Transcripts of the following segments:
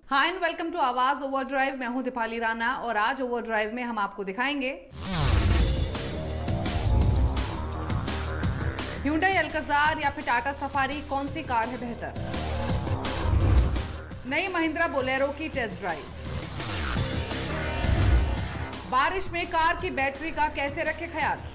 Hi and welcome to आवाज overdrive. मैं हूं दीपाली राणा और आज ओवरड्राइव में हम आपको दिखाएंगे Hyundai अल्काज़ार या फिर टाटा सफारी, कौन सी कार है बेहतर। नई महिंद्रा बोलेरो की टेस्ट ड्राइव। बारिश में कार की बैटरी का कैसे रखें ख्याल।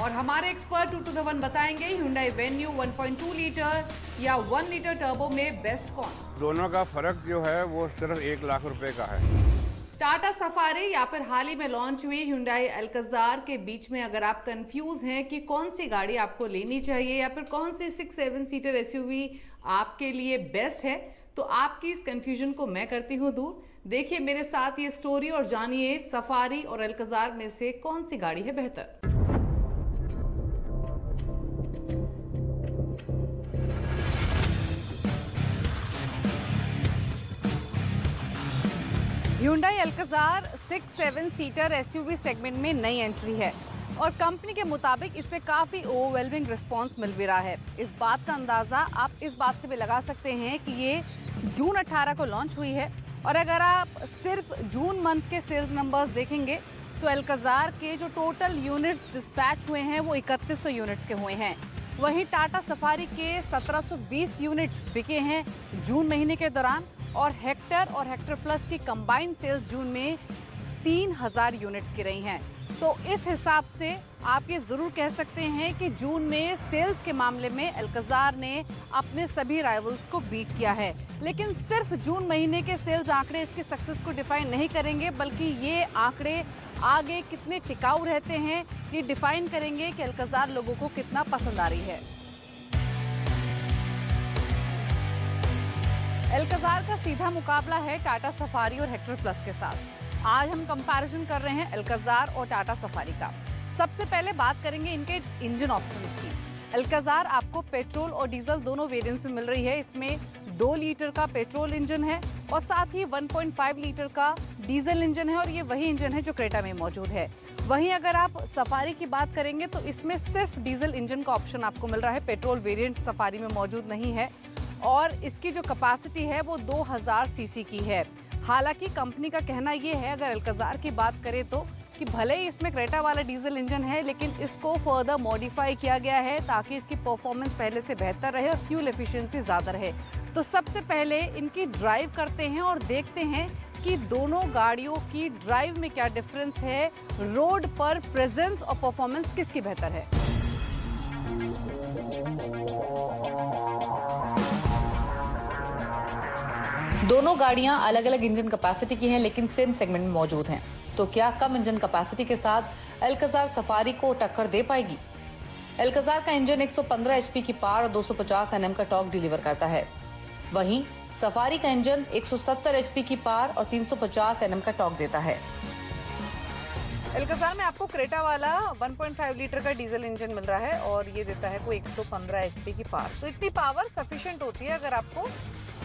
और हमारे एक्सपर्ट 2 to the 1 बताएंगे Hyundai Venue 1.2 लीटर या 1 लीटर टर्बो में बेस्ट कौन। दोनों का फर्क जो है वो सिर्फ 1 लाख रुपए का है। टाटा सफारी या फिर हाल ही में लॉन्च हुई Hyundai अल्काज़ार के बीच में अगर आप कंफ्यूज हैं कि कौन सी गाड़ी आपको लेनी चाहिए या फिर कौन सी 6-7 सीटर एसयूवी आपके लिए बेस्ट है, तो आपकी इस कंफ्यूजन को मैं करती हूं दूर। देखिए मेरे साथ ये स्टोरी और जानिए सफारी और अल्काज़ार में से कौन सी गाड़ी है बेहतर। Hyundai Alcazar 6-7 seater SUV segment में नई एंट्री है और कंपनी के मुताबिक इससे काफ़ी ओवरवेलमिंग रिस्पांस मिल भी रहा है। इस बात का अंदाज़ा आप इस बात से भी लगा सकते हैं कि ये जून 18 को लॉन्च हुई है और अगर आप सिर्फ जून मंथ के सेल्स नंबर्स देखेंगे तो अल्काज़ार के जो टोटल यूनिट्स डिस्पैच हुए हैं वो 3100 यूनिट्स के हुए हैं। वहीं टाटा सफारी के 1720 यूनिट्स बिके हैं जून महीने के दौरान और हेक्टर प्लस की कंबाइंड सेल्स जून में 3000 यूनिट्स की रही हैं। तो इस हिसाब से आप ये ज़रूर कह सकते हैं कि जून में सेल्स के मामले में अल्काज़ार ने अपने सभी राइवल्स को बीट किया है। लेकिन सिर्फ जून महीने के सेल्स आंकड़े इसकी सक्सेस को डिफाइन नहीं करेंगे, बल्कि ये आंकड़े आगे कितने टिकाऊ रहते हैं ये डिफाइन करेंगे कि अल्काज़ार लोगों को कितना पसंद आ रही है। अल्काज़ार का सीधा मुकाबला है टाटा सफारी और हेक्टर प्लस के साथ। आज हम कंपैरिजन कर रहे हैं अल्काज़ार और टाटा सफारी का। सबसे पहले बात करेंगे इनके इंजन ऑप्शंस की। अल्काज़ार आपको पेट्रोल और डीजल दोनों वेरिएंट्स में मिल रही है। इसमें 2 लीटर का पेट्रोल इंजन है और साथ ही 1.5 लीटर का डीजल इंजन है और ये वही इंजन है जो क्रेटा में मौजूद है। वहीं अगर आप सफारी की बात करेंगे तो इसमें सिर्फ डीजल इंजन का ऑप्शन आपको मिल रहा है, पेट्रोल वेरिएंट सफारी में मौजूद नहीं है और इसकी जो कैपेसिटी है वो 2000 सीसी की है। हालांकि कंपनी का कहना ये है, अगर अल्काज़ार की बात करें तो, कि भले ही इसमें क्रेटा वाला डीजल इंजन है लेकिन इसको फर्दर मॉडिफाई किया गया है ताकि इसकी परफॉर्मेंस पहले से बेहतर रहे और फ्यूल एफिशिएंसी ज़्यादा रहे। तो सबसे पहले इनकी ड्राइव करते हैं और देखते हैं कि दोनों गाड़ियों की ड्राइव में क्या डिफरेंस है, रोड पर प्रेजेंस और परफॉर्मेंस किसकी बेहतर है। दोनों गाड़ियां अलग अलग इंजन कैपेसिटी की हैं लेकिन सेम सेगमेंट में मौजूद हैं। तो क्या कम इंजन कैपेसिटी के साथ अल्काज़ार सफारी को टक्कर दे पाएगी? अल्काज़ार का इंजन 115 एचपी की पावर और 250 एनएम का टॉर्क डिलीवर करता है। वहीं सफारी का इंजन 170 एचपी की पावर और 350 एनएम का टॉर्क देता है। अल्काज़ार में आपको क्रेटा वाला 1.5 लीटर का डीजल इंजन मिल रहा है और ये देता है कोई 115 एचपी की पावर। तो इतनी पावर सफिशिएंट होती है अगर आपको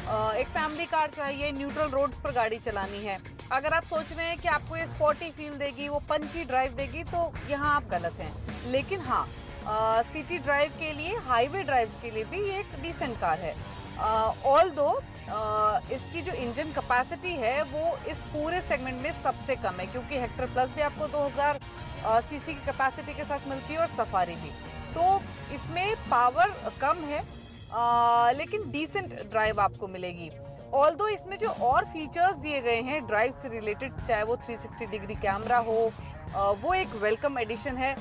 एक फैमिली कार चाहिए, न्यूट्रल रोड्स पर गाड़ी चलानी है। अगर आप सोच रहे हैं कि आपको ये स्पोर्टी फील देगी, वो पंची ड्राइव देगी, तो यहाँ आप गलत हैं। लेकिन हाँ, सिटी ड्राइव के लिए, हाईवे ड्राइव्स के लिए भी ये एक डिसेंट कार है। ऑल्दो इसकी जो इंजन कैपेसिटी है वो इस पूरे सेगमेंट में सबसे कम है, क्योंकि हेक्टर प्लस भी आपको 2000 सीसी की कैपेसिटी के साथ मिलती है और सफारी भी। तो इसमें पावर कम है लेकिन डिसेंट ड्राइव आपको मिलेगी। ऑल्दो इसमें जो और फीचर्स दिए गए हैं ड्राइव से रिलेटेड, चाहे वो 360 डिग्री कैमरा हो, वो एक वेलकम एडिशन है।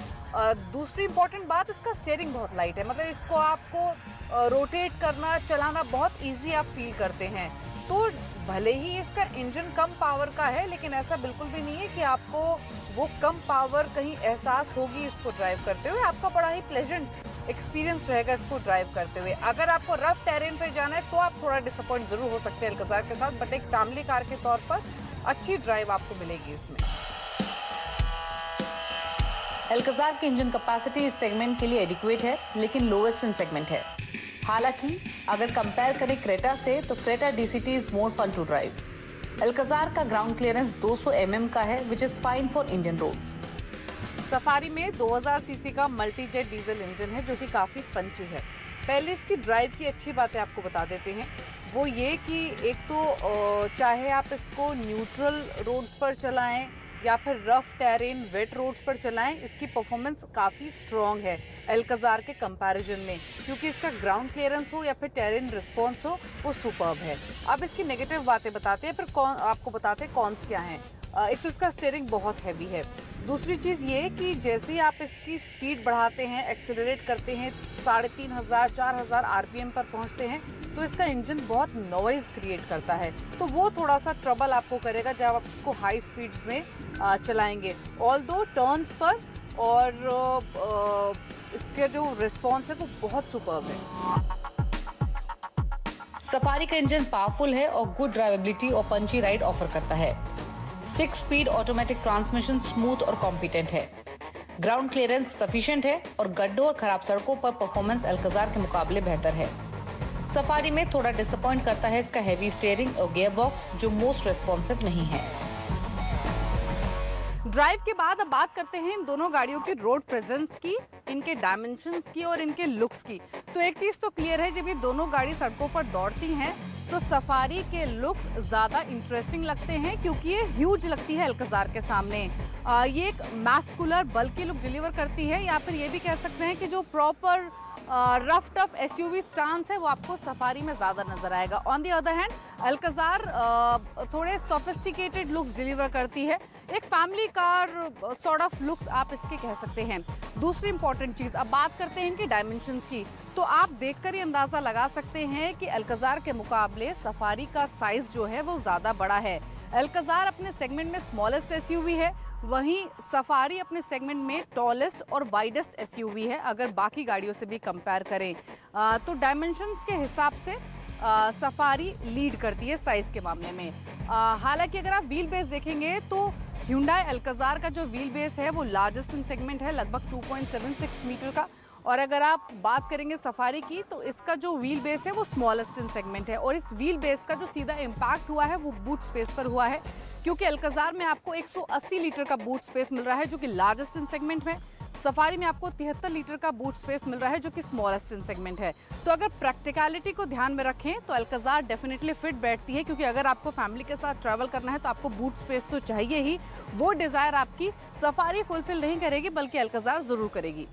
दूसरी इंपॉर्टेंट बात, इसका स्टीयरिंग बहुत लाइट है, मतलब इसको आपको रोटेट करना, चलाना बहुत इजी आप फील करते हैं। तो भले ही इसका इंजन कम पावर का है लेकिन ऐसा बिल्कुल भी नहीं है कि आपको वो कम पावर कहीं एहसास होगी इसको ड्राइव करते हुए। आपका बड़ा ही प्लेजेंट एक्सपीरियंस रहेगा इसको ड्राइव करते हुए। अगर आपको रफ टेरेन पे जाना है तो आप थोड़ा डिसअपॉइंट जरूर हो सकते हैं अल्काज़ार के साथ, बट एक फैमिली कार के तौर पर अच्छी ड्राइव आपको मिलेगी इसमें। अल्काज़ार की इंजन कैपेसिटी इस सेगमेंट के लिए एडिक्वेट है लेकिन लोवेस्ट इन सेगमेंट है। हालांकि अगर कंपेयर करें क्रेटा से तो Creta DCT is more fun to drive. Alcazar का ग्राउंड क्लियरेंस 200 mm का है which is fine for Indian roads. Safari में 2000 सीसी का मल्टी जेट डीजल इंजन है जो कि काफी पंची है। पहले इसकी ड्राइव की अच्छी बातें आपको बता देते हैं। वो ये कि एक तो चाहे आप इसको न्यूट्रल रोड्स पर चलाएं या फिर रफ टेरेन वेट रोड्स पर चलाएं, इसकी परफॉर्मेंस काफ़ी स्ट्रॉन्ग है अल्काज़ार के कंपैरिजन में, क्योंकि इसका ग्राउंड क्लियरेंस हो या फिर टेरेन रिस्पॉन्स हो वो सुपर्ब है। अब इसकी नेगेटिव बातें बताते हैं, फिर आपको बताते हैं कॉन्स क्या हैं। एक तो इसका स्टीयरिंग बहुत हैवी है। दूसरी चीज़ ये कि जैसे ही आप इसकी स्पीड बढ़ाते हैं, एक्सेलरेट करते हैं, 3500-4000 आरपीएम पर पहुंचते हैं, तो इसका इंजन बहुत नॉइज़ क्रिएट करता है। तो वो थोड़ा सा ट्रबल आपको करेगा जब आप इसको हाई स्पीड्स में चलाएंगे। ऑल्दो टर्न्स पर और इसका जो रिस्पॉन्स है वो बहुत सुपर्ब है। सफारी का इंजन पावरफुल है और गुड ड्राइवेबिलिटी और पंची राइड ऑफर करता है। 6 स्पीड ऑटोमेटिक ट्रांसमिशन स्मूथ और कॉम्पिटेंट है। ग्राउंड क्लियरेंस सफिशिएंट है और गड्ढों और खराब सड़कों पर परफॉर्मेंस अल्काज़ार के मुकाबले बेहतर है। सफारी में थोड़ा डिसअपॉइंट करता है इसका हैवी स्टीयरिंग और गियर बॉक्स जो मोस्ट रेस्पॉन्सिव नहीं है। ड्राइव के बाद अब बात करते हैं इन दोनों गाड़ियों की रोड प्रेजेंस की, इनके डायमेंशंस की और इनके लुक्स की। तो एक चीज तो क्लियर है, जब ये दोनों गाड़ी सड़कों पर दौड़ती हैं तो सफारी के लुक्स ज्यादा इंटरेस्टिंग लगते हैं, क्योंकि ये ह्यूज लगती है अल्काज़ार के सामने। ये एक मैस्कुलर बल्कि लुक डिलीवर करती है, या फिर ये भी कह सकते हैं कि जो proper rough tough SUV stance है वो आपको सफारी में ज़्यादा नजर आएगा। On the other hand Alcazar थोड़े सोफिस्टिकेटेड लुक्स डिलीवर करती है, एक family car sort of looks आप इसके कह सकते हैं। दूसरी इंपॉर्टेंट चीज़, अब बात करते हैं इनके डायमेंशंस की, तो आप देखकर ही अंदाज़ा लगा सकते हैं कि अल्काज़ार के मुकाबले सफारी का साइज़ जो है वो ज़्यादा बड़ा है। अल्काज़ार अपने सेगमेंट में स्मॉलेस्ट एसयूवी है, वहीं सफारी अपने सेगमेंट में टॉलेस्ट और वाइडेस्ट एसयूवी है अगर बाकी गाड़ियों से भी कंपेयर करें। तो डायमेंशंस के हिसाब से सफारी लीड करती है साइज़ के मामले में। हालांकि अगर आप व्हील बेस देखेंगे तो Hyundai अल्काज़ार का जो व्हील बेस है वो लार्जेस्ट इन सेगमेंट है, लगभग 2.76 मीटर का। और अगर आप बात करेंगे सफारी की तो इसका जो व्हील बेस है वो स्मॉलेस्ट इन सेगमेंट है, और इस व्हील बेस का जो सीधा इम्पैक्ट हुआ है वो बूट स्पेस पर हुआ है, क्योंकि अल्काज़ार में आपको 180 लीटर का बूट स्पेस मिल रहा है जो कि लार्जेस्ट इन सेगमेंट में। सफारी में आपको 73 लीटर का बूट स्पेस मिल रहा है जो कि स्मॉलेस्ट इन सेगमेंट है। तो अगर प्रैक्टिकलिटी को ध्यान में रखें तो अल्काज़ार डेफिनेटली फिट बैठती है, क्योंकि अगर आपको फैमिली के साथ ट्रैवल करना है तो आपको बूट स्पेस तो चाहिए ही। वो डिज़ायर आपकी सफारी फुलफिल नहीं करेगी, बल्कि अल्काज़ार ज़रूर करेगी।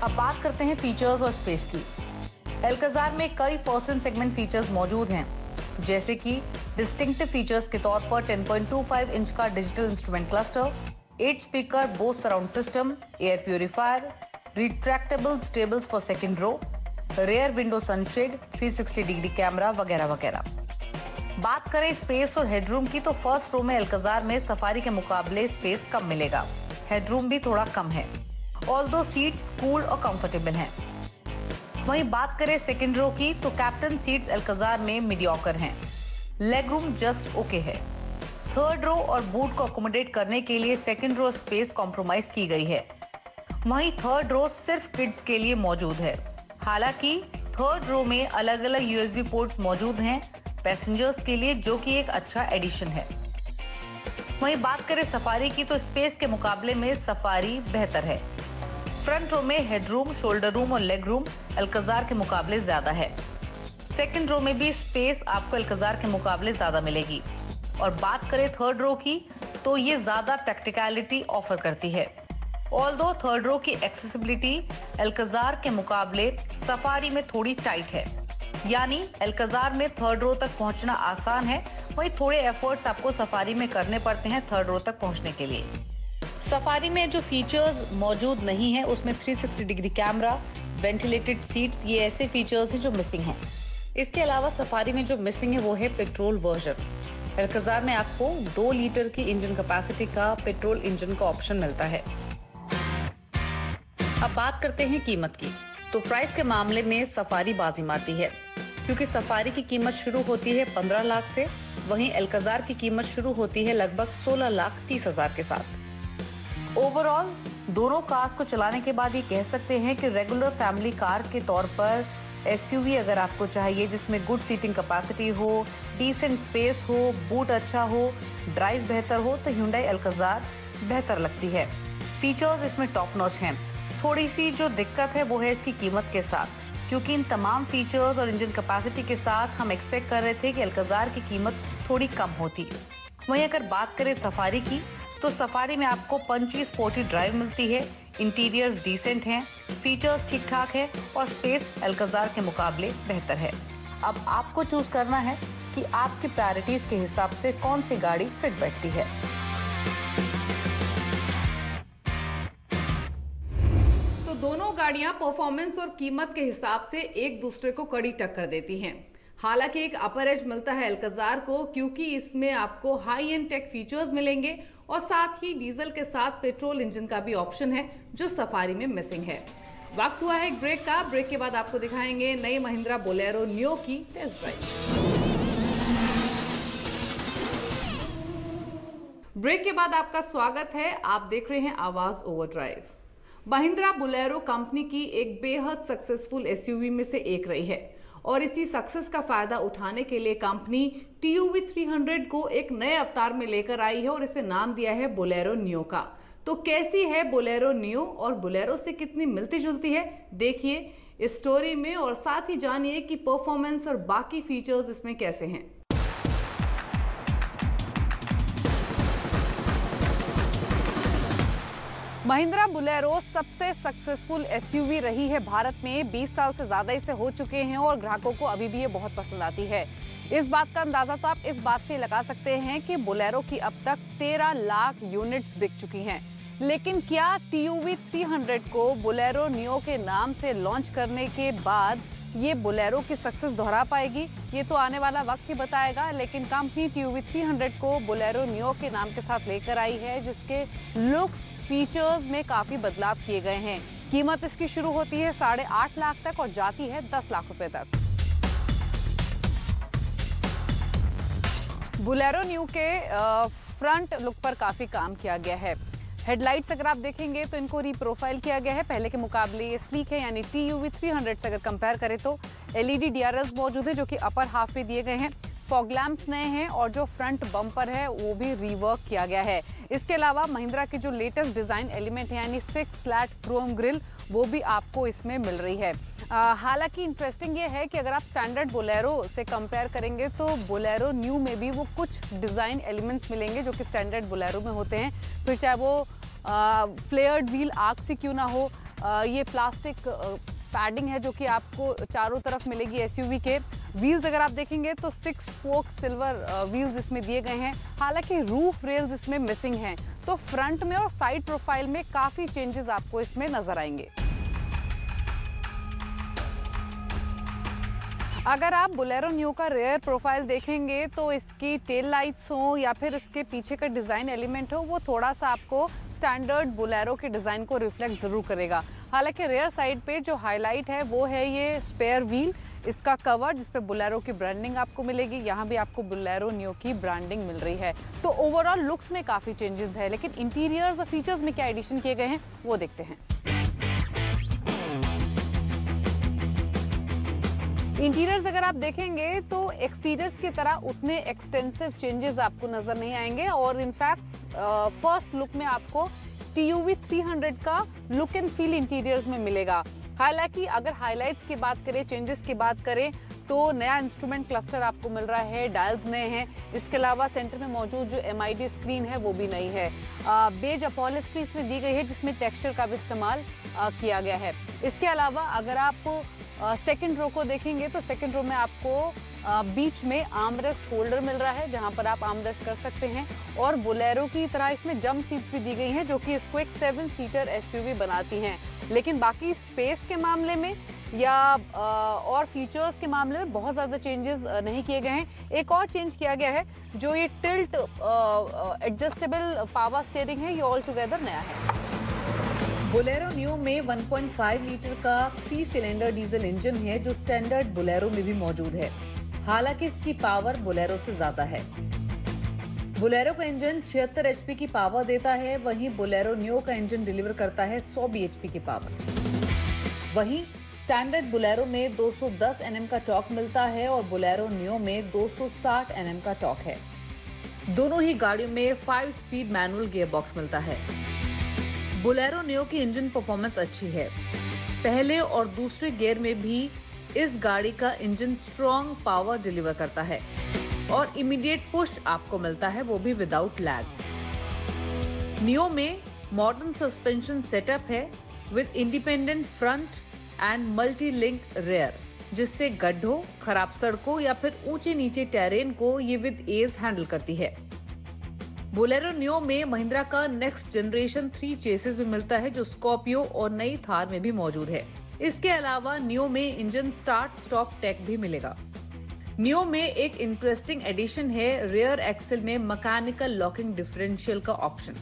अब बात करते हैं फीचर्स और स्पेस की। अल्काज़ार में कई पर्सन सेगमेंट फीचर्स मौजूद हैं, जैसे कि डिस्टिंक्टिव फीचर्स के तौर पर 10.25 इंच का digital instrument cluster, 8 speaker Bose surround system, air purifier, retractable stables for second row, rear window sunshade, 360 degree camera वगैरह वगैरह। बात करें स्पेस और हेडरूम की तो फर्स्ट रो में अल्काज़ार में सफारी के मुकाबले स्पेस कम मिलेगा, हेडरूम भी थोड़ा कम है, ऑल्दो सीट्स कूल और कंफर्टेबल हैं। वहीं बात करें सेकंड रो की तो कैप्टन सीट्स अल्काज़ार में मीडियोकर हैं, लेग रूम जस्ट ओके है। थर्ड रो और बूट को अकोमोडेट करने के लिए सेकंड रो स्पेस कॉम्प्रोमाइज की गई है। वहीं थर्ड रो सिर्फ किड्स के लिए मौजूद है। हालांकि थर्ड रो में अलग अलग यूएसबी पोर्ट्स मौजूद हैं पैसेंजर्स के लिए, जो कि एक अच्छा एडिशन है। वहीं बात करें सफारी की तो स्पेस के मुकाबले में सफारी बेहतर है। फ्रंट रो में हेडरूम, शोल्डर रूम और लेग रूम अल्काज़ार के मुकाबले ज्यादा है। सेकंड रो में भी स्पेस आपको अल्काज़ार के मुकाबले ज्यादा मिलेगी। और बात करें थर्ड रो की तो ये ज्यादा प्रैक्टिकलिटी ऑफर करती है। ऑल्दो थर्ड रो की एक्सेसिबिलिटी अल्काज़ार के मुकाबले सफारी में थोड़ी टाइट है, यानी अल्काज़ार में थर्ड रो तक पहुंचना आसान है, वहीं थोड़े एफर्ट्स आपको सफारी में करने पड़ते हैं थर्ड रो तक पहुंचने के लिए। सफारी में जो फीचर्स मौजूद नहीं है उसमें 360 डिग्री कैमरा, वेंटिलेटेड सीट्स, ये ऐसे फीचर्स हैं जो मिसिंग हैं। इसके अलावा सफारी में जो मिसिंग है वो है पेट्रोल वर्जन। अल्काज़ार में आपको 2 लीटर की इंजन कैपेसिटी का पेट्रोल इंजन का ऑप्शन मिलता है। अब बात करते हैं कीमत की, तो प्राइस के मामले में सफारी बाजी मारती है, क्योंकि सफारी की कीमत शुरू होती है 15 लाख से, वहीं अल्काज़ार की कीमत शुरू होती है लगभग 16,30,000 के साथ। ओवरऑल दोनों कार्स को चलाने के बाद ये कह सकते हैं कि रेगुलर फैमिली कार के तौर पर एसयूवी अगर आपको चाहिए जिसमें गुड सीटिंग कैपेसिटी हो, डिसेंट स्पेस हो, बूट अच्छा हो, ड्राइव बेहतर हो, तो Hyundai अल्काज़ार बेहतर लगती है। फीचर्स इसमें टॉप नॉच हैं। थोड़ी सी जो दिक्कत है वो है इसकी कीमत के साथ, क्योंकि इन तमाम फीचर्स और इंजन कैपेसिटी के साथ हम एक्सपेक्ट कर रहे थे कि अल्काज़ार की कीमत थोड़ी कम होती। वहीं अगर बात करें सफारी की, तो सफारी में आपको पंची स्पोर्टी ड्राइव मिलती है, इंटीरियर्स डिसेंट हैं, फीचर्स ठीक ठाक है और स्पेस अल्काज़ार के मुकाबले बेहतर है। अब आपको चूज करना है कि आपकी प्रायोरिटीज के हिसाब से कौन सी गाड़ी फिट बैठती है। तो दोनों गाड़ियां परफॉर्मेंस और कीमत के हिसाब से एक दूसरे को कड़ी टक्कर देती हैं। हालांकि एक अपर एज मिलता है अल्काज़ार को, क्योंकि इसमें आपको हाई एंड टेक फीचर्स मिलेंगे और साथ ही डीजल के साथ पेट्रोल इंजन का भी ऑप्शन है जो सफारी में मिसिंग है। वक्त हुआ है एक ब्रेक का। ब्रेक के बाद आपको दिखाएंगे नई महिंद्रा बोलेरो नियो की टेस्ट ड्राइव। ब्रेक के बाद आपका स्वागत है। आप देख रहे हैं आवाज ओवरड्राइव। महिंद्रा बोलेरो कंपनी की एक बेहद सक्सेसफुल एसयूवी में से एक रही है और इसी सक्सेस का फायदा उठाने के लिए कंपनी TUV 300 को एक नए अवतार में लेकर आई है और इसे नाम दिया है बोलेरो नियो का। तो कैसी है बोलेरो नियो और बोलेरो से कितनी मिलती जुलती है, देखिए इस स्टोरी में और साथ ही जानिए कि परफॉर्मेंस और बाकी फीचर्स इसमें कैसे हैं। महिंद्रा बोलेरो सबसे सक्सेसफुल एसयूवी रही है भारत में। 20 साल से ज्यादा इसे हो चुके हैं और ग्राहकों को अभी भी ये बहुत पसंद आती है। इस बात का अंदाजा तो आप इस बात से लगा सकते हैं कि बोलेरो की अब तक 13 लाख यूनिट्स बिक चुकी हैं। लेकिन क्या TUV 300 को बोलेरो नियो के नाम से लॉन्च करने के बाद ये बोलेरो की सक्सेस दोहरा पाएगी? ये तो आने वाला वक्त ही बताएगा। लेकिन कंपनी TUV 300 को बोलेरो नियो के नाम के साथ लेकर आई है, जिसके लुक्स फीचर्स में काफी बदलाव किए गए हैं। कीमत इसकी शुरू होती है 8.5 लाख तक और जाती है 10 लाख रुपए तक। बोलेरो न्यू के फ्रंट लुक पर काफी काम किया गया है। हेडलाइट्स अगर आप देखेंगे तो इनको रीप्रोफाइल किया गया है, पहले के मुकाबले ये स्लीक है, यानी TUV 300 से अगर कंपेयर करें तो LED DRLs मौजूद है जो कि अपर हाफ पे दिए गए हैं। फॉग लैंप्स नए हैं और जो फ्रंट बम्पर है वो भी रीवर्क किया गया है। इसके अलावा महिंद्रा के जो लेटेस्ट डिजाइन एलिमेंट है यानी 6 स्लैट क्रोम ग्रिल वो भी आपको इसमें मिल रही है। हालांकि इंटरेस्टिंग ये है कि अगर आप स्टैंडर्ड बोलेरो से कंपेयर करेंगे तो बोलेरो न्यू में भी वो कुछ डिजाइन एलिमेंट्स मिलेंगे जो कि स्टैंडर्ड बोलेरो में होते हैं। फिर चाहे वो फ्लेयर्ड व्हील आर्क से क्यों ना हो, ये प्लास्टिक पैडिंग है जो कि आपको चारों तरफ मिलेगी। एसयूवी के व्हील्स अगर आप देखेंगे तो 6 स्पोक सिल्वर व्हील्स इसमें दिए गए हैं। हालांकि रूफ रेल्स इसमें मिसिंग हैं, तो फ्रंट में और साइड प्रोफाइल में काफी चेंजेस आपको इसमें नजर आएंगे। अगर आप बोलेरो न्यू का रेयर प्रोफाइल देखेंगे तो इसकी टेल लाइट्स हो या फिर इसके पीछे का डिजाइन एलिमेंट हो, वो थोड़ा सा आपको स्टैंडर्ड बोलेरो के डिजाइन को रिफ्लेक्ट जरूर करेगा। हालांकि रेयर साइड पे जो हाईलाइट है वो है ये स्पेयर व्हील, इसका कवर जिस पे बोलेरो की ब्रांडिंग आपको मिलेगी। यहाँ भी आपको बोलेरो न्यू की ब्रांडिंग मिल रही है। तो ओवरऑल लुक्स में काफी चेंजेस है, लेकिन इंटीरियर्स और फीचर्स में क्या एडिशन किए गए हैं वो देखते हैं। इंटीरियर्स अगर आप देखेंगे तो एक्सटीरियर्स की तरह उतने एक्सटेंसिव चेंजेस आपको नजर नहीं आएंगे और इनफैक्ट फर्स्ट लुक में आपको TUV 300 का लुक एंड फील इंटीरियर्स में मिलेगा। हालांकि अगर हाइलाइट्स की बात करें, चेंजेस की बात करें तो नया इंस्ट्रूमेंट क्लस्टर आपको मिल रहा है, डायल्स नए हैं। इसके अलावा सेंटर में मौजूद जो MID स्क्रीन है वो भी नई है। बेज अपॉलिस्ट्री इसमें दी गई है जिसमें टेक्सचर का भी इस्तेमाल किया गया है। इसके अलावा अगर आप सेकंड रो को देखेंगे तो सेकंड रो में आपको बीच में आर्मरेस्ट होल्डर मिल रहा है जहां पर आप आर्मरेस्ट कर सकते हैं और बोलेरो की तरह इसमें जंप सीट्स भी दी गई हैं जो कि इसको एक 7 सीटर SUV बनाती हैं। लेकिन बाकी स्पेस के मामले में या और फीचर्स के मामले में बहुत ज़्यादा चेंजेस नहीं किए गए हैं। एक और चेंज किया गया है जो ये टिल्ट एडजस्टेबल पावर स्टीयरिंग है, ये ऑल टुगेदर नया है। बोलेरो न्यू में 1.5 लीटर का 3 सिलेंडर डीजल इंजन है जो स्टैंडर्ड बोलेरो में भी मौजूद है। हालांकि इसकी पावर बोलेरो से ज्यादा है। बोलेरो का इंजन 76 HP की पावर देता है, वहीं बोलेरो न्यू का इंजन डिलीवर करता है 100 bhp की पावर। वहीं स्टैंडर्ड बोलेरो में 210 Nm का टॉर्क मिलता है और बोलेरो न्यू में 260 Nm का टॉर्क है। दोनों ही गाड़ियों में 5 स्पीड मैनुअल गियरबॉक्स मिलता है। बोलेरो नियो की इंजन परफॉर्मेंस अच्छी है। पहले और दूसरे गियर में भी इस गाड़ी का इंजन स्ट्रॉन्ग पावर डिलीवर करता है और इमीडिएट पुश आपको मिलता है, वो भी विदाउट लैग। नियो में मॉडर्न सस्पेंशन सेटअप है with independent front and multi link rear, जिससे गड्ढों, खराब सड़कों या फिर ऊंचे नीचे टेरेन को ये विद एज हैंडल करती है। बोलेरो नियो में महिंद्रा का नेक्स्ट जनरेशन 3 चेसिस भी मिलता है, जो स्कॉर्पियो और नई थार में भी मौजूद है। इसके अलावा नियो में इंजन स्टार्ट स्टॉप टेक भी मिलेगा। नियो में एक इंटरेस्टिंग एडिशन है रियर एक्सेल में मैकेनिकल लॉकिंग डिफरेंशियल का ऑप्शन।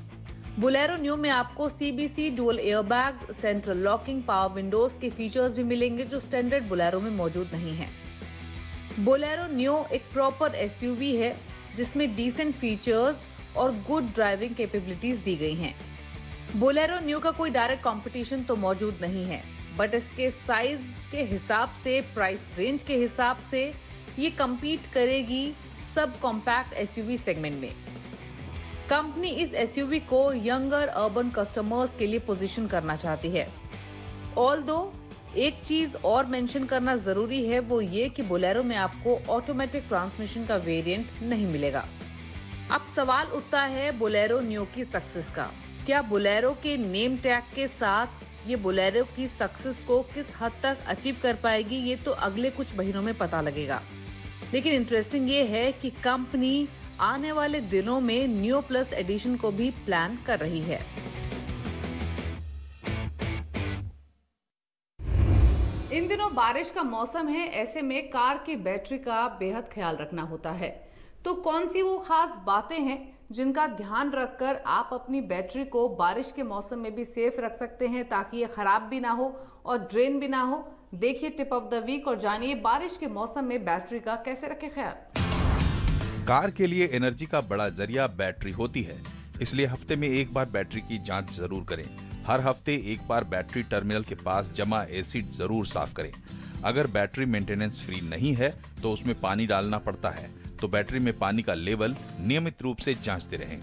बोलेरो नियो में आपको CBC, dual airbag, central locking, power Windows के फीचर्स भी मिलेंगे, जो स्टैंडर्ड बोलेरो में मौजूद नहीं है। बोलेरो नियो एक प्रॉपर एसयूवी है जिसमें डिसेंट फीचर्स और गुड ड्राइविंग कैपेबिलिटीज दी गई हैं। बोलेरो नियो का कोई डायरेक्ट कंपटीशन तो मौजूद नहीं है, बट इसके साइज के हिसाब से, प्राइस रेंज के हिसाब से ये कम्पीट करेगी सब कॉम्पैक्ट एसयूवी सेगमेंट में। कंपनी इस एसयूवी को यंगर अर्बन कस्टमर्स के लिए पोजीशन करना चाहती है। ऑल्दो एक चीज और मेंशन करना जरूरी है, वो ये कि बोलेरो में आपको ऑटोमेटिक ट्रांसमिशन का वेरिएंट नहीं मिलेगा। अब सवाल उठता है बोलेरो नियो की सक्सेस का। क्या बोलेरो के नेम टैग के साथ ये बोलेरो की सक्सेस को किस हद तक अचीव कर पाएगी, ये तो अगले कुछ महीनों में पता लगेगा। लेकिन इंटरेस्टिंग ये है कि कंपनी आने वाले दिनों में नियो प्लस एडिशन को भी प्लान कर रही है। इन दिनों बारिश का मौसम है, ऐसे में कार की बैटरी का बेहद ख्याल रखना होता है। तो कौन सी वो खास बातें हैं जिनका ध्यान रखकर आप अपनी बैटरी को बारिश के मौसम में भी सेफ रख सकते हैं, ताकि ये खराब भी ना हो और ड्रेन भी ना हो? देखिए टिप ऑफ द वीक और जानिए बारिश के मौसम में बैटरी का कैसे रखें ख्याल। कार के लिए एनर्जी का बड़ा जरिया बैटरी होती है, इसलिए हफ्ते में एक बार बैटरी की जांच जरूर करें। हर हफ्ते एक बार बैटरी टर्मिनल के पास जमा एसिड जरूर साफ करें। अगर बैटरी मेंटेनेंस फ्री नहीं है तो उसमें पानी डालना पड़ता है, तो बैटरी में पानी का लेवल नियमित रूप से जांचते रहें।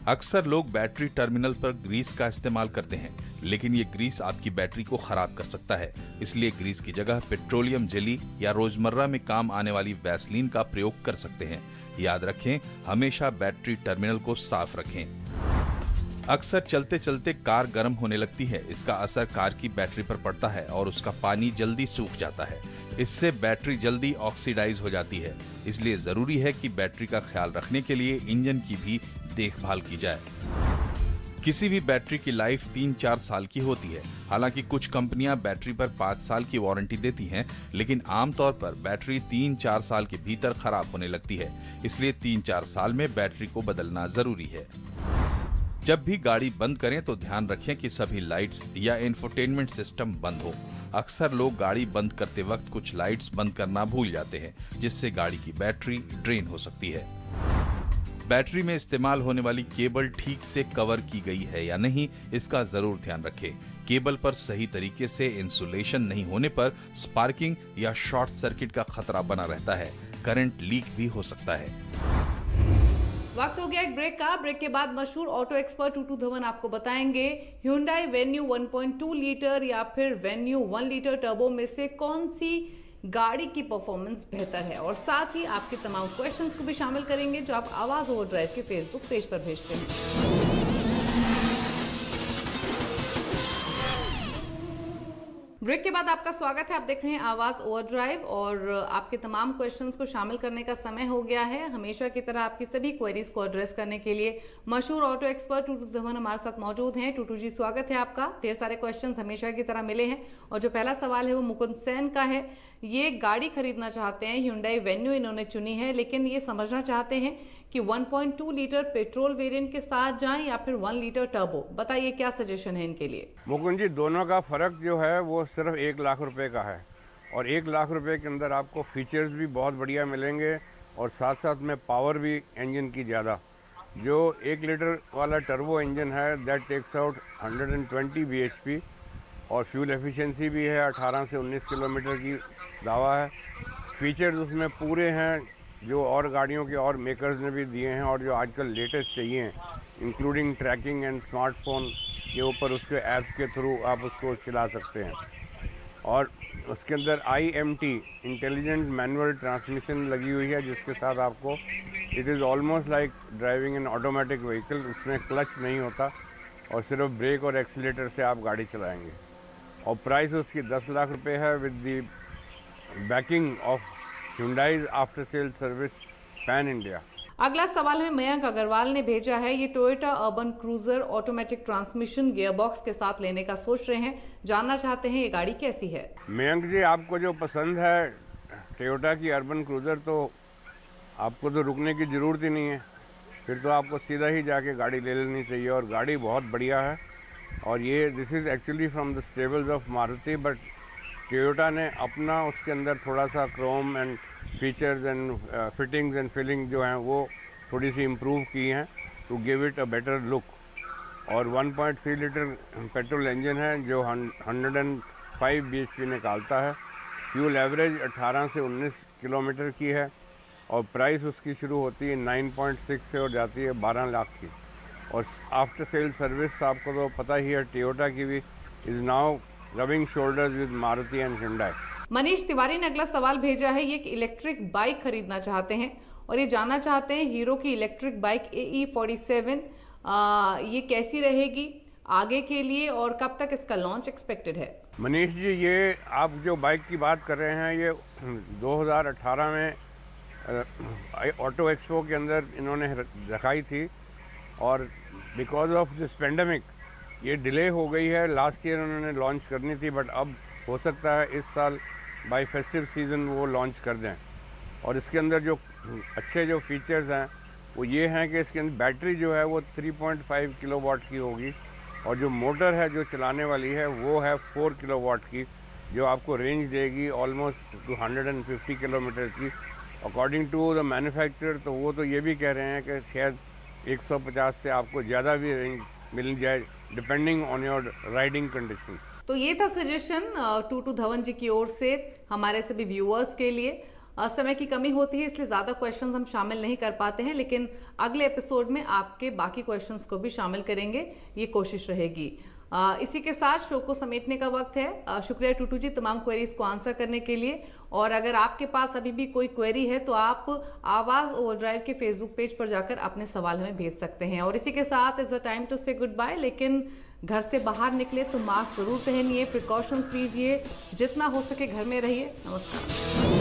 अक्सर लोग बैटरी टर्मिनल पर ग्रीस का इस्तेमाल करते हैं, लेकिन ये ग्रीस आपकी बैटरी को खराब कर सकता है। इसलिए ग्रीस की जगह पेट्रोलियम जेली या रोजमर्रा में काम आने वाली वैसलीन का प्रयोग कर सकते हैं। याद रखें, हमेशा बैटरी टर्मिनल को साफ रखें। अक्सर चलते चलते कार गर्म होने लगती है। इसका असर कार की बैटरी पर पड़ता है और उसका पानी जल्दी सूख जाता है। इससे बैटरी जल्दी ऑक्सीडाइज हो जाती है। इसलिए जरूरी है कि बैटरी का ख्याल रखने के लिए इंजन की भी देखभाल की जाए। किसी भी बैटरी की लाइफ 3-4 साल की होती है। हालांकि कुछ कंपनियां बैटरी पर 5 साल की वारंटी देती हैं, लेकिन आमतौर पर बैटरी 3-4 साल के भीतर खराब होने लगती है। इसलिए 3-4 साल में बैटरी को बदलना जरूरी है। जब भी गाड़ी बंद करें तो ध्यान रखें कि सभी लाइट्स या इंफोटेनमेंट सिस्टम बंद हो। अक्सर लोग गाड़ी बंद करते वक्त कुछ लाइट्स बंद करना भूल जाते हैं, जिससे गाड़ी की बैटरी ड्रेन हो सकती है। बैटरी में इस्तेमाल होने वाली केबल ठीक से कवर की गई है या नहीं, इसका जरूर ध्यान रखें। केबल पर सही तरीके से इंसुलेशन नहीं होने पर स्पार्किंग या शॉर्ट सर्किट का खतरा बना रहता है। करंट लीक भी हो सकता है। वक्त हो गया एक ब्रेक का। ब्रेक के बाद मशहूर ऑटो एक्सपर्ट टूटू धवन आपको बताएंगे Hyundai Venue 1.2 लीटर या फिर Venue 1 लीटर टर्बो में से कौन सी गाड़ी की परफॉर्मेंस बेहतर है, और साथ ही आपके तमाम क्वेश्चंस को भी शामिल करेंगे जो आप आवाज ओवरड्राइव के फेसबुक पेज पर भेजते हैं। ब्रेक के बाद आपका स्वागत है। आप देख रहे हैं आवाज ओवरड्राइव और आपके तमाम क्वेश्चंस को शामिल करने का समय हो गया है। हमेशा की तरह आपकी सभी क्वेरीज को एड्रेस करने के लिए मशहूर ऑटो एक्सपर्ट टूटू धवन हमारे साथ मौजूद हैं। टूटू जी, स्वागत है आपका। ढेर सारे क्वेश्चंस हमेशा की तरह मिले हैं और जो पहला सवाल है वो मुकुंद सेन का है। ये गाड़ी खरीदना चाहते हैं, Hyundai Venue इन्होंने चुनी है, लेकिन ये समझना चाहते हैं कि 1.2 लीटर पेट्रोल वेरिएंट के साथ जाएं या फिर 1 लीटर टर्बो। बताइए क्या सजेशन है इनके लिए। मुकुंद जी, दोनों का फ़र्क जो है वो सिर्फ 1 लाख रुपए का है, और 1 लाख रुपए के अंदर आपको फीचर्स भी बहुत बढ़िया मिलेंगे और साथ साथ में पावर भी इंजन की ज़्यादा। जो 1 लीटर वाला टर्बो इंजन है दैट टेक्स आउट 120 bhp और फ्यूल एफिशिएंसी भी है 18 से 19 किलोमीटर की दावा है। फीचर्स उसमें पूरे हैं जो और गाड़ियों के और मेकर्स ने भी दिए हैं और जो आजकल लेटेस्ट चाहिए इंक्लूडिंग ट्रैकिंग एंड स्मार्टफोन के ऊपर उसके ऐप्स के थ्रू आप उसको चला सकते हैं। और उसके अंदर IMT इंटेलिजेंट मैनुअल ट्रांसमिशन लगी हुई है, जिसके साथ आपको it is almost like driving N automatic vehicle. उसमें क्लच नहीं होता और सिर्फ ब्रेक और एक्सीलेटर से आप गाड़ी चलाएंगे। और प्राइस उसकी 10 लाख रुपए है with the banking of Hyundai's after sale service pan India. अगला सवाल हमें मयंक अग्रवाल ने भेजा है। ये Toyota urban cruiser automatic transmission gearbox के साथ लेने का सोच रहे हैं, जानना चाहते हैं ये गाड़ी कैसी है। मयंक जी, आपको जो पसंद है टोयोटा की अर्बन क्रूजर, तो आपको तो रुकने की ज़रूरत ही नहीं है, फिर तो आपको सीधा ही जाके गाड़ी ले लेनी चाहिए। और गाड़ी बहुत बढ़िया है। और ये this is actually from the stables of Maruti, but Toyota ने अपना उसके अंदर थोड़ा सा chrome and features and fittings and filling जो हैं वो थोड़ी सी इम्प्रूव की हैं to give it a better look. और 1.3 लीटर पेट्रोल इंजन है जो 105 bhp निकालता है। फ्यूल एवरेज 18 से 19 किलोमीटर की है। और प्राइस उसकी शुरू होती है 9.6 से और जाती है 12 लाख की। और आफ्टर सेल सर्विस आपको तो पता ही है, टोयोटा की भी is now rubbing shoulders with Maruti and Hyundai। Manish Tiwari ने अगला सवाल भेजा है। ये इलेक्ट्रिक बाइक खरीदना चाहते हैं और ये जानना चाहते हैं हीरो की इलेक्ट्रिक बाइक AE47 ये कैसी रहेगी आगे के लिए और कब तक इसका लॉन्च एक्सपेक्टेड है। मनीष जी, ये आप जो बाइक की बात कर रहे हैं, ये 2018 में ऑटो एक्सपो के अंदर इन्होंने दिखाई थी। और बिकॉज ऑफ दिस पेंडेमिक ये डिले हो गई है। लास्ट ईयर उन्होंने लॉन्च करनी थी, बट अब हो सकता है इस साल बाय फेस्टिव सीज़न वो लॉन्च कर दें। और इसके अंदर जो अच्छे जो फीचर्स हैं वो ये हैं कि इसके अंदर बैटरी जो है वो 3.5 किलोवाट की होगी। और जो मोटर है जो चलाने वाली है वो है 4 किलोवाट की, जो आपको रेंज देगी ऑलमोस्ट 250 किलोमीटर की। अकॉर्डिंग टू द मैन्युफैक्चरर तो वो तो ये भी कह रहे हैं कि शायद 150 से आपको ज़्यादा भी रेंज मिल जाए depending on your riding condition. तो ये था सजेशन टूटू धवन जी की ओर से हमारे सभी व्यूअर्स के लिए। समय की कमी होती है इसलिए ज़्यादा क्वेश्चंस हम शामिल नहीं कर पाते हैं, लेकिन अगले एपिसोड में आपके बाकी क्वेश्चंस को भी शामिल करेंगे, ये कोशिश रहेगी। इसी के साथ शो को समेटने का वक्त है। शुक्रिया टूटू जी तमाम क्वेरीज को आंसर करने के लिए। और अगर आपके पास अभी भी कोई क्वेरी है तो आप आवाज़ ओवरड्राइव के फेसबुक पेज पर जाकर अपने सवाल हमें भेज सकते हैं। और इसी के साथ इज द टाइम टू से गुड बाय। लेकिन घर से बाहर निकले तो मास्क जरूर पहनिए, प्रिकॉशंस लीजिए, जितना हो सके घर में रहिए। नमस्कार।